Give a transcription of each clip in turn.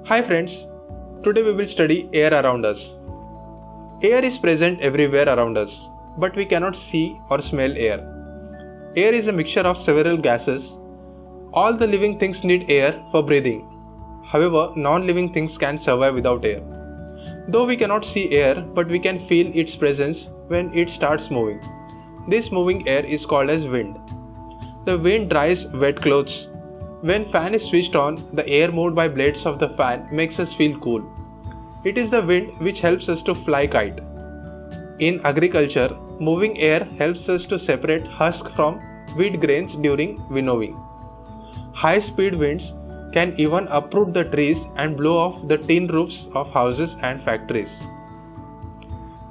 Hi friends, today we will study air around us. Air is present everywhere around us, but we cannot see or smell air. Air is a mixture of several gases. All the living things need air for breathing. However, non-living things can survive without air. Though we cannot see air, but we can feel its presence when it starts moving. This moving air is called as wind. The wind dries wet clothes. When fan is switched on, the air moved by blades of the fan makes us feel cool. It is the wind which helps us to fly kite. In agriculture, moving air helps us to separate husk from wheat grains during winnowing. High-speed winds can even uproot the trees and blow off the tin roofs of houses and factories.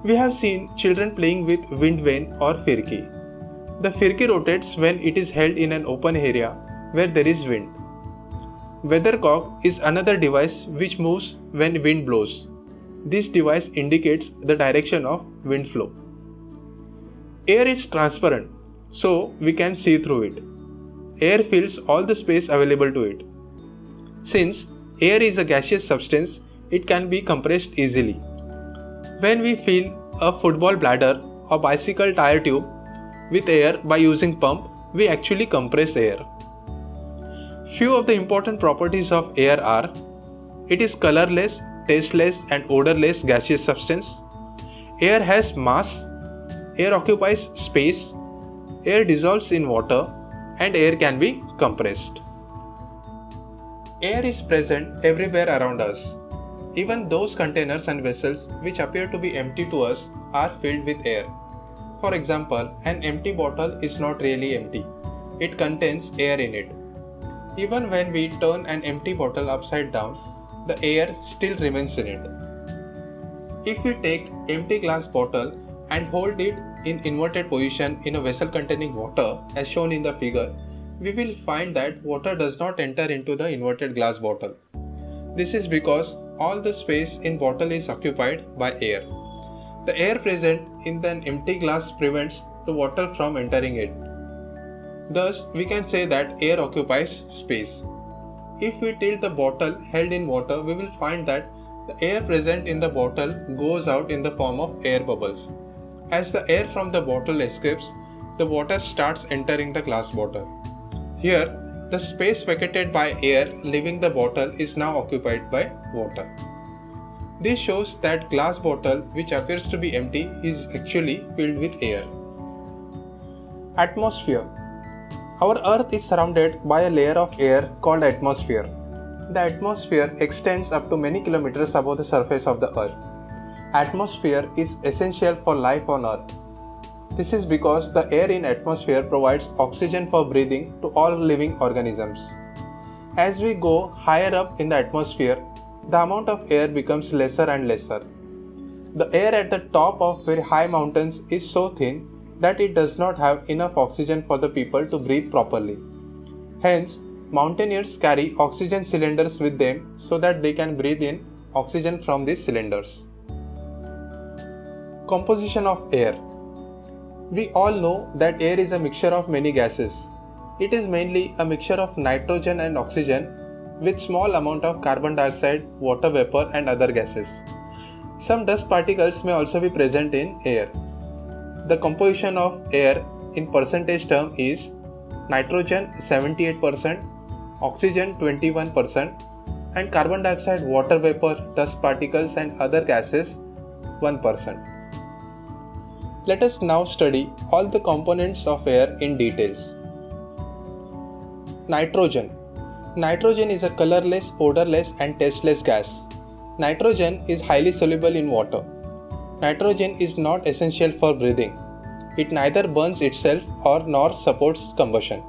We have seen children playing with wind vane or firki. The firki rotates when it is held in an open area where there is wind. Weathercock is another device which moves when wind blows. This device indicates the direction of wind flow. Air is transparent, so we can see through it. Air fills all the space available to it. Since air is a gaseous substance, it can be compressed easily. When we fill a football bladder or bicycle tire tube with air by using pump, we actually compress air. Few of the important properties of air are: it is colorless, tasteless and odorless gaseous substance. Air has mass. Air occupies space. Air dissolves in water, and air can be compressed. Air is present everywhere around us. Even those containers and vessels which appear to be empty to us are filled with air. For example, an empty bottle is not really empty. It contains air in it. Even when we turn an empty bottle upside down, the air still remains in it. If we take empty glass bottle and hold it in inverted position in a vessel containing water as shown in the figure, we will find that water does not enter into the inverted glass bottle. This is because all the space in bottle is occupied by air. The air present in an empty glass prevents the water from entering it. Thus, we can say that air occupies space. If we tilt the bottle held in water, we will find that the air present in the bottle goes out in the form of air bubbles. As the air from the bottle escapes, the water starts entering the glass bottle. Here, the space vacated by air leaving the bottle is now occupied by water. This shows that glass bottle, which appears to be empty, is actually filled with air. Atmosphere. Our Earth is surrounded by a layer of air called atmosphere. The atmosphere extends up to many kilometers above the surface of the Earth. Atmosphere is essential for life on Earth. This is because the air in atmosphere provides oxygen for breathing to all living organisms. As we go higher up in the atmosphere, the amount of air becomes lesser and lesser. The air at the top of very high mountains is so thin that it does not have enough oxygen for the people to breathe properly. Hence, mountaineers carry oxygen cylinders with them so that they can breathe in oxygen from these cylinders. Composition of air. We all know that air is a mixture of many gases. It is mainly a mixture of nitrogen and oxygen with small amount of carbon dioxide, water vapor and other gases. Some dust particles may also be present in air. The composition of air in percentage term is nitrogen 78%, oxygen 21% and carbon dioxide, water vapor, dust particles and other gases 1%. Let us now study all the components of air in details. Nitrogen. Nitrogen is a colorless, odorless and tasteless gas. Nitrogen is highly soluble in water. Nitrogen is not essential for breathing. It neither burns itself nor supports combustion.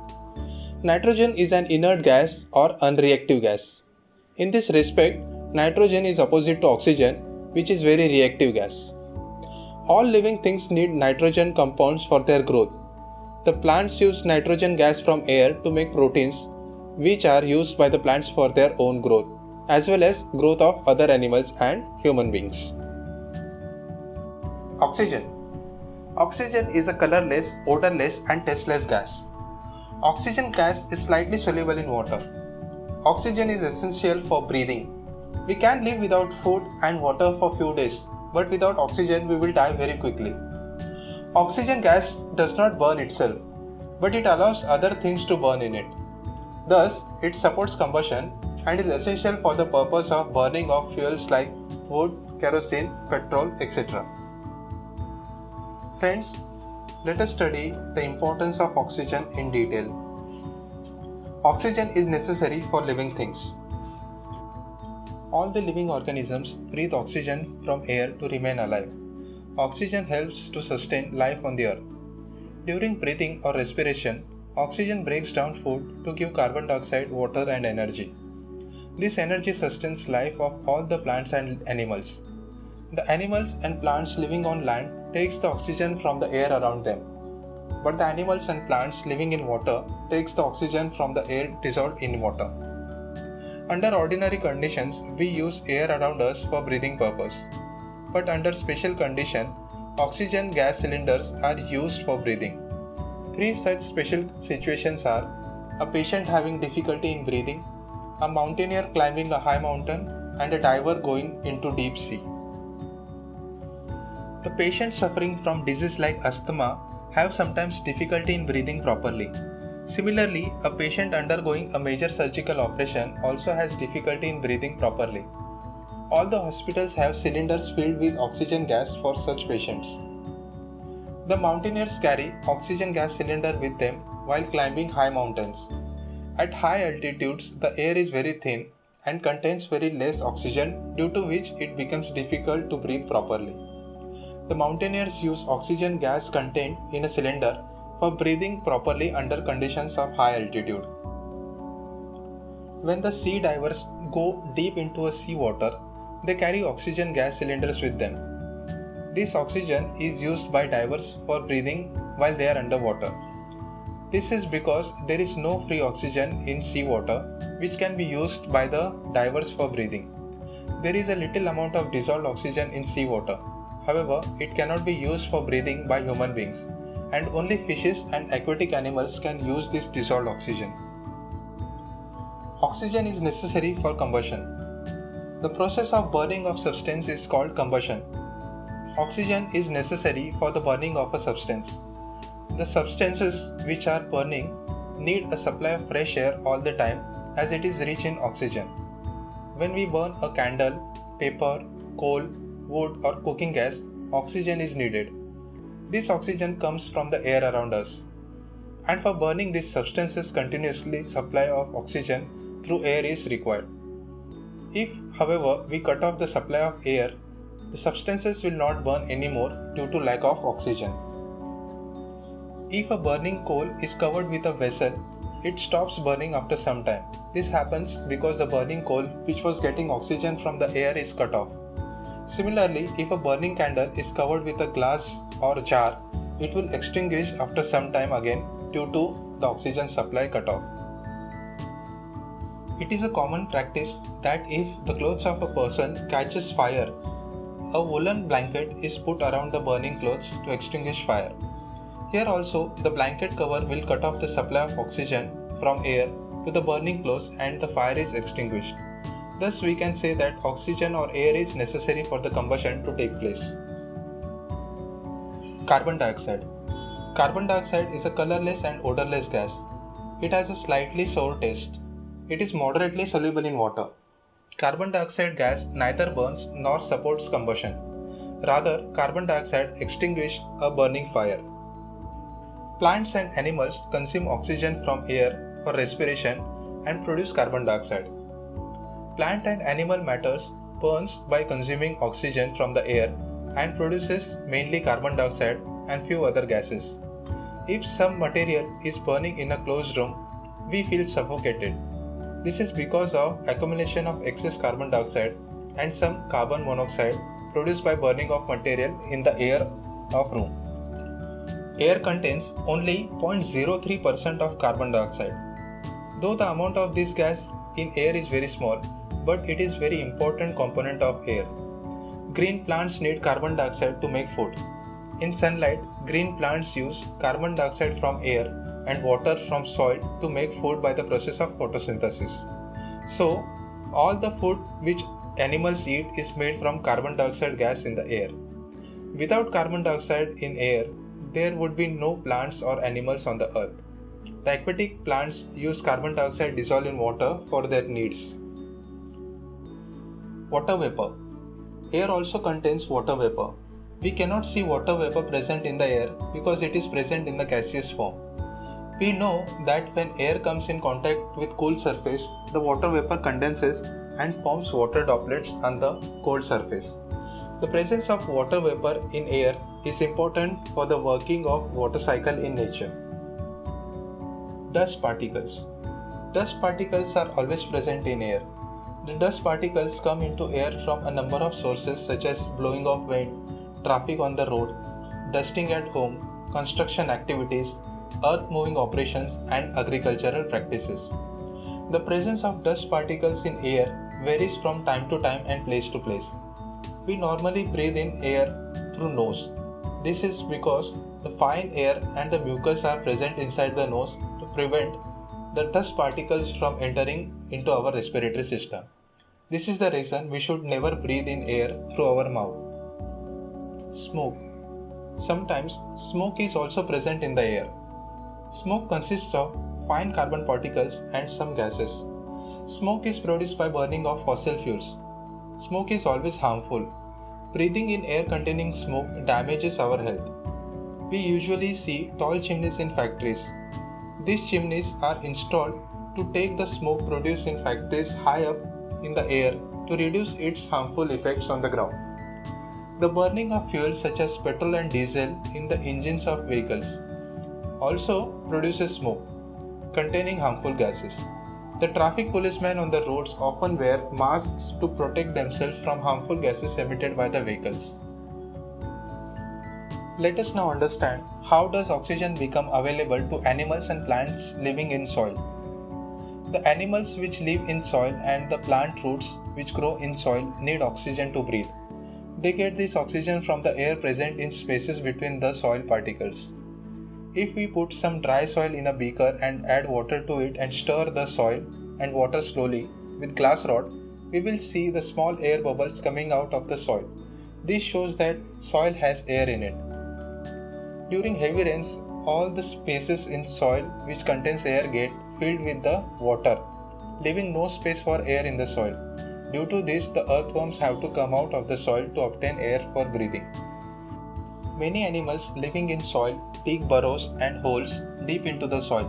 Nitrogen is an inert gas or unreactive gas. In this respect, nitrogen is opposite to oxygen, which is very reactive gas. All living things need nitrogen compounds for their growth. The plants use nitrogen gas from air to make proteins, which are used by the plants for their own growth, as well as growth of other animals and human beings. Oxygen. Oxygen is a colorless, odorless and tasteless gas. Oxygen gas is slightly soluble in water. Oxygen is essential for breathing. We can live without food and water for few days, but without oxygen we will die very quickly. Oxygen gas does not burn itself, but it allows other things to burn in it. Thus, it supports combustion and is essential for the purpose of burning of fuels like wood, kerosene, petrol, etc. Friends, let us study the importance of oxygen in detail. Oxygen is necessary for living things. All the living organisms breathe oxygen from air to remain alive. Oxygen helps to sustain life on the earth. During breathing or respiration, oxygen breaks down food to give carbon dioxide, water and energy. This energy sustains life of all the plants and animals. The animals and plants living on land takes the oxygen from the air around them. But the animals and plants living in water takes the oxygen from the air dissolved in water. Under ordinary conditions, we use air around us for breathing purpose. But under special condition, oxygen gas cylinders are used for breathing. Three such special situations are a patient having difficulty in breathing, a mountaineer climbing a high mountain, and a diver going into deep sea. The patients suffering from disease like asthma have sometimes difficulty in breathing properly. Similarly, a patient undergoing a major surgical operation also has difficulty in breathing properly. All the hospitals have cylinders filled with oxygen gas for such patients. The mountaineers carry oxygen gas cylinder with them while climbing high mountains. At high altitudes, the air is very thin and contains very less oxygen, due to which it becomes difficult to breathe properly. The mountaineers use oxygen gas contained in a cylinder for breathing properly under conditions of high altitude. When the sea divers go deep into a sea water, they carry oxygen gas cylinders with them. This oxygen is used by divers for breathing while they are underwater. This is because there is no free oxygen in sea water, which can be used by the divers for breathing. There is a little amount of dissolved oxygen in sea water. However, it cannot be used for breathing by human beings, and only fishes and aquatic animals can use this dissolved oxygen. Oxygen is necessary for combustion. The process of burning of substance is called combustion. Oxygen is necessary for the burning of a substance. The substances which are burning need a supply of fresh air all the time, as it is rich in oxygen. When we burn a candle, paper, coal, wood or cooking gas, oxygen is needed. This oxygen comes from the air around us. And for burning these substances, continuously supply of oxygen through air is required. If, however, we cut off the supply of air, the substances will not burn anymore due to lack of oxygen. If a burning coal is covered with a vessel, it stops burning after some time. This happens because the burning coal, which was getting oxygen from the air, is cut off. Similarly, if a burning candle is covered with a glass or jar, it will extinguish after some time again due to the oxygen supply cut off. It is a common practice that if the clothes of a person catches fire, a woolen blanket is put around the burning clothes to extinguish fire. Here also, the blanket cover will cut off the supply of oxygen from air to the burning clothes and the fire is extinguished. Thus, we can say that oxygen or air is necessary for the combustion to take place. Carbon dioxide. Carbon dioxide is a colorless and odorless gas. It has a slightly sour taste. It is moderately soluble in water. Carbon dioxide gas neither burns nor supports combustion. Rather, carbon dioxide extinguishes a burning fire. Plants and animals consume oxygen from air for respiration and produce carbon dioxide. Plant and animal matters burns by consuming oxygen from the air and produces mainly carbon dioxide and few other gases. If some material is burning in a closed room, we feel suffocated. This is because of accumulation of excess carbon dioxide and some carbon monoxide produced by burning of material in the air of room. Air contains only 0.03% of carbon dioxide. Though the amount of this gas in air is very small, but it is very important component of air. Green plants need carbon dioxide to make food. In sunlight, green plants use carbon dioxide from air and water from soil to make food by the process of photosynthesis. So, all the food which animals eat is made from carbon dioxide gas in the air. Without carbon dioxide in air, there would be no plants or animals on the earth. The aquatic plants use carbon dioxide dissolved in water for their needs. Water vapor. Air also contains water vapor. We cannot see water vapor present in the air because it is present in the gaseous form. We know that when air comes in contact with cool surface, the water vapor condenses and forms water droplets on the cold surface. The presence of water vapor in air is important for the working of water cycle in nature. Dust particles. Dust particles are always present in air. The dust particles come into air from a number of sources such as blowing of wind, traffic on the road, dusting at home, construction activities, earth moving operations, and agricultural practices. The presence of dust particles in air varies from time to time and place to place. We normally breathe in air through nose. This is because the fine air and the mucus are present inside the nose to prevent the dust particles from entering into our respiratory system. This is the reason we should never breathe in air through our mouth. Smoke. Sometimes smoke is also present in the air. Smoke consists of fine carbon particles and some gases. Smoke is produced by burning of fossil fuels. Smoke is always harmful. Breathing in air containing smoke damages our health. We usually see tall chimneys in factories. These chimneys are installed to take the smoke produced in factories high up in the air to reduce its harmful effects on the ground. The burning of fuels such as petrol and diesel in the engines of vehicles also produces smoke containing harmful gases. The traffic policemen on the roads often wear masks to protect themselves from harmful gases emitted by the vehicles. Let us now understand how does oxygen become available to animals and plants living in soil. The animals which live in soil and the plant roots which grow in soil need oxygen to breathe. They get this oxygen from the air present in spaces between the soil particles. If we put some dry soil in a beaker and add water to it and stir the soil and water slowly with glass rod, we will see the small air bubbles coming out of the soil. This shows that soil has air in it. During heavy rains, all the spaces in soil which contains air get filled with the water, leaving no space for air in the soil. Due to this, the earthworms have to come out of the soil to obtain air for breathing. Many animals living in soil dig burrows and holes deep into the soil.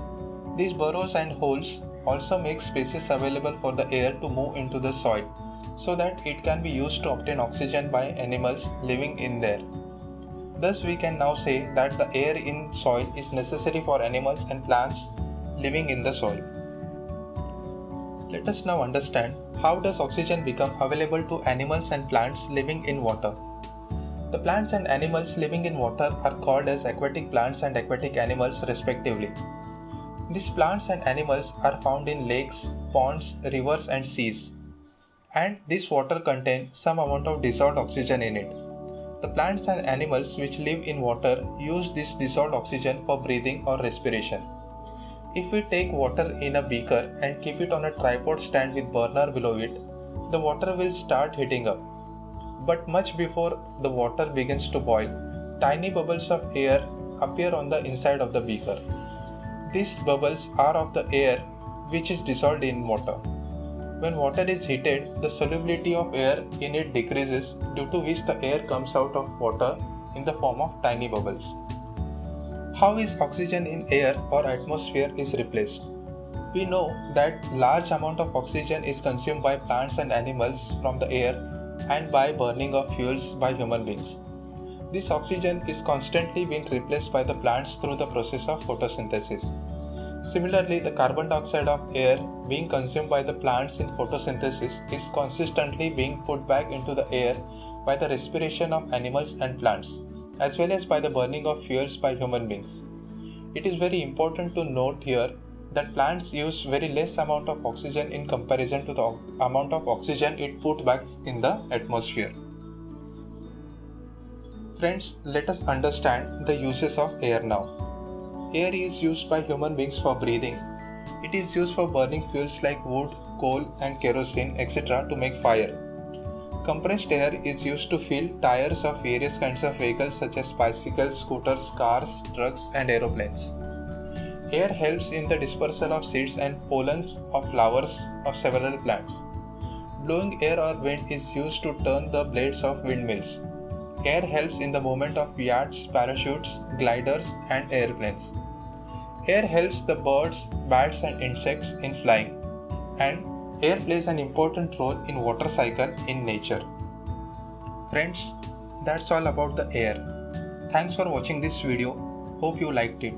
These burrows and holes also make spaces available for the air to move into the soil so that it can be used to obtain oxygen by animals living in there. Thus, we can now say that the air in soil is necessary for animals and plants living in the soil. Let us now understand how does oxygen become available to animals and plants living in water. The plants and animals living in water are called as aquatic plants and aquatic animals respectively. These plants and animals are found in lakes, ponds, rivers and seas. And this water contains some amount of dissolved oxygen in it. The plants and animals which live in water use this dissolved oxygen for breathing or respiration. If we take water in a beaker and keep it on a tripod stand with burner below it, the water will start heating up. But much before the water begins to boil, tiny bubbles of air appear on the inside of the beaker. These bubbles are of the air which is dissolved in water. When water is heated, the solubility of air in it decreases, due to which the air comes out of water in the form of tiny bubbles. How is oxygen in air or atmosphere is replaced? We know that large amount of oxygen is consumed by plants and animals from the air and by burning of fuels by human beings. This oxygen is constantly being replaced by the plants through the process of photosynthesis. Similarly, the carbon dioxide of air being consumed by the plants in photosynthesis is consistently being put back into the air by the respiration of animals and plants, as well as by the burning of fuels by human beings. It is very important to note here that plants use very less amount of oxygen in comparison to the amount of oxygen it put back in the atmosphere. Friends, let us understand the uses of air now. Air is used by human beings for breathing. It is used for burning fuels like wood, coal and kerosene, etc. to make fire. Compressed air is used to fill tires of various kinds of vehicles such as bicycles, scooters, cars, trucks, and aeroplanes. Air helps in the dispersal of seeds and pollens of flowers of several plants. Blowing air or wind is used to turn the blades of windmills. Air helps in the movement of yachts, parachutes, gliders, and airplanes. Air helps the birds, bats, and insects in flying, and air plays an important role in water cycle in nature. Friends, that's all about the air. Thanks for watching this video. Hope you liked it.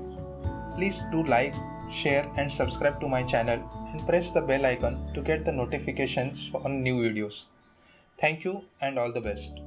Please do like, share, and subscribe to my channel and press the bell icon to get the notifications on new videos. Thank you and all the best.